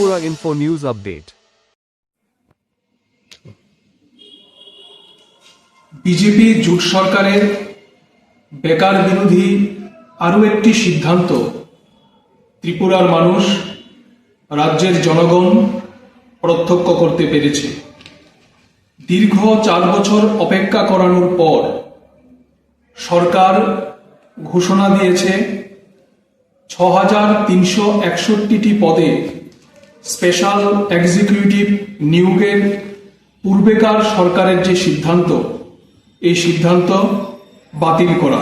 Tripura Info News Update. BJP জোট সরকারের বেকার বিরোধী আরও একটি সিদ্ধান্ত ত্রিপুরার মানুষ, রাজ্যের জনগণ প্রত্যক্ষ করতে পেরেছে। দীর্ঘ 4 বছর অপেক্ষা করানোর পর সরকার ঘোষণা দিয়েছে 6,361টি পদে স্পেশাল এক্সিকিউটিভ নিয়োগের পূর্বেকার সরকারের যে সিদ্ধান্ত, এই সিদ্ধান্ত বাতিল করা।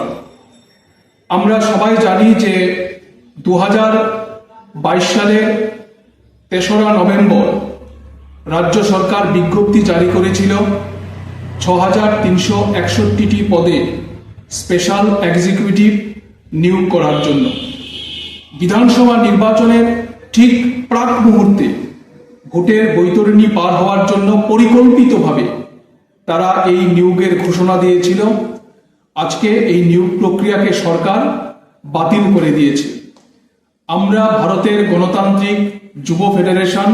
আমরা সবাই জানি যে 2022 সালের 3রা নভেম্বর রাজ্য সরকার বিজ্ঞপ্তি জারি করেছিল 6,361টি পদে স্পেশাল এক্সিকিউটিভ নিয়োগ করার জন্য। বিধানসভা নির্বাচনের ঠিক প্রাক মুহূর্তে ভোটের বৈতরণী পার হওয়ার জন্য পরিকল্পিতভাবে তারা এই নিয়োগের ঘোষণা দিয়েছিল। আজকে এই নিয়োগ প্রক্রিয়াকে সরকার বাতিল করে দিয়েছে। আমরা ভারতের গণতান্ত্রিক যুব ফেডারেশন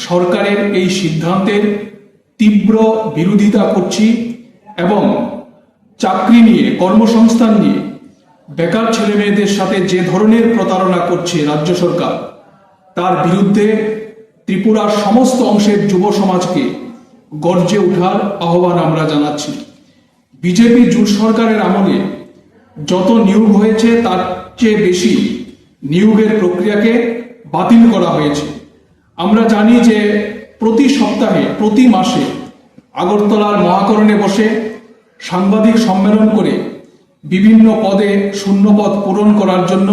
সরকারের এই সিদ্ধান্তের তীব্র বিরোধিতা করছি এবং চাকরি নিয়ে, কর্মসংস্থান নিয়ে বেকার ছেলেমেয়েদের সাথে যে ধরনের প্রতারণা করছে রাজ্য সরকার, তার বিরুদ্ধে ত্রিপুরার সমস্ত অংশের যুব সমাজকে গর্জে ওঠার আহ্বান আমরা জানাচ্ছি। বিজেপি জোট সরকারের আমলে যত নিয়োগ হয়েছে তার চেয়ে বেশি নিয়োগের প্রক্রিয়াকে বাতিল করা হয়েছে। আমরা জানি যে প্রতি সপ্তাহে, প্রতি মাসে আগরতলার মহাকরণে বসে সাংবাদিক সম্মেলন করে বিভিন্ন পদে শূন্যপদ পূরণ করার জন্য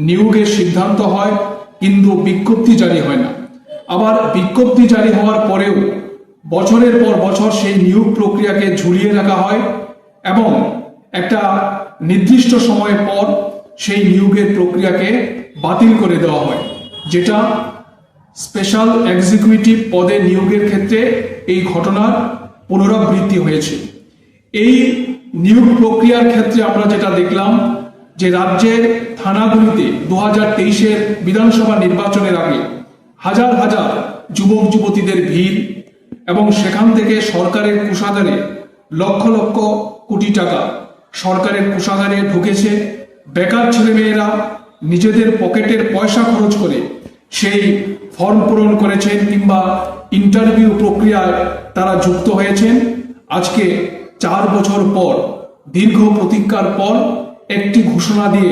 নিয়োগের সিদ্ধান্ত হয়, কিন্তু বিজ্ঞপ্তি জারি হয় না। আবার বিজ্ঞপ্তি জারি হওয়ার পরেও বছরের পর বছর সেই নিয়োগ প্রক্রিয়াকে ঝুলিয়ে রাখা হয় এবং একটা নির্দিষ্ট সময় পর সেই নিয়োগের প্রক্রিয়াকে বাতিল করে দেওয়া হয়, যেটা স্পেশাল এক্সিকিউটিভ পদে নিয়োগের ক্ষেত্রে এই ঘটনার পুনরাবৃত্তি হয়েছে। এই নিয়োগ প্রক্রিয়ার ক্ষেত্রে আমরা যেটা দেখলাম যে রাজ্যের থানাগুলিতে 2023-এর বিধানসভা নির্বাচনের আগে হাজার হাজার যুবক যুবতীদের ভিড় এবং সেখান থেকে সরকারের কোষাগারে লক্ষ লক্ষ কোটি টাকা সরকারের কোষাগারে ঢুকেছে। বেকার ছেলেমেয়েরা নিজেদের পকেটের পয়সা খরচ করে সেই ফর্ম পূরণ করেছেন কিংবা ইন্টারভিউ প্রক্রিয়ায় তারা যুক্ত হয়েছেন। আজকে 4 বছর পর, দীর্ঘ প্রতীক্ষার পর একটি ঘোষণা দিয়ে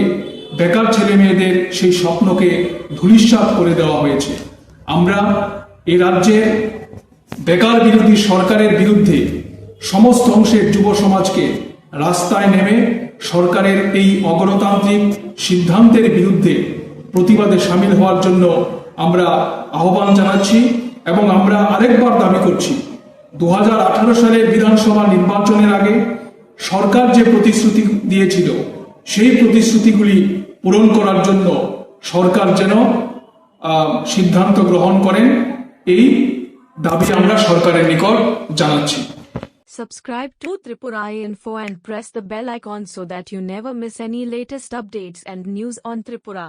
বেকার ছেলে মেয়েদের সেই স্বপ্নকে ধূলিসাৎ করে দেওয়া হয়েছে। আমরা এই রাজ্যে বেকার বিরোধী সরকারের বিরুদ্ধে সমস্ত অংশের যুব সমাজকে রাস্তায় নেমে সরকারের এই অগণতান্ত্রিক সিদ্ধান্তের বিরুদ্ধে প্রতিবাদে সামিল হওয়ার জন্য আমরা আহ্বান জানাচ্ছি এবং আমরা আরেকবার দাবি করছি 2018 সালের বিধানসভা নির্বাচনের আগে সরকার যে প্রতিশ্রুতি দিয়েছিল সেই প্রতিশ্রুতিগুলি পূরণ করার জন্য সরকার যেন সিদ্ধান্ত গ্রহণ করেন, এই দাবি আমরা সরকারের নিকট জানাচ্ছি। Subscribe to Tripura Info and press the bell icon so that you never miss any latest updates and news on Tripura.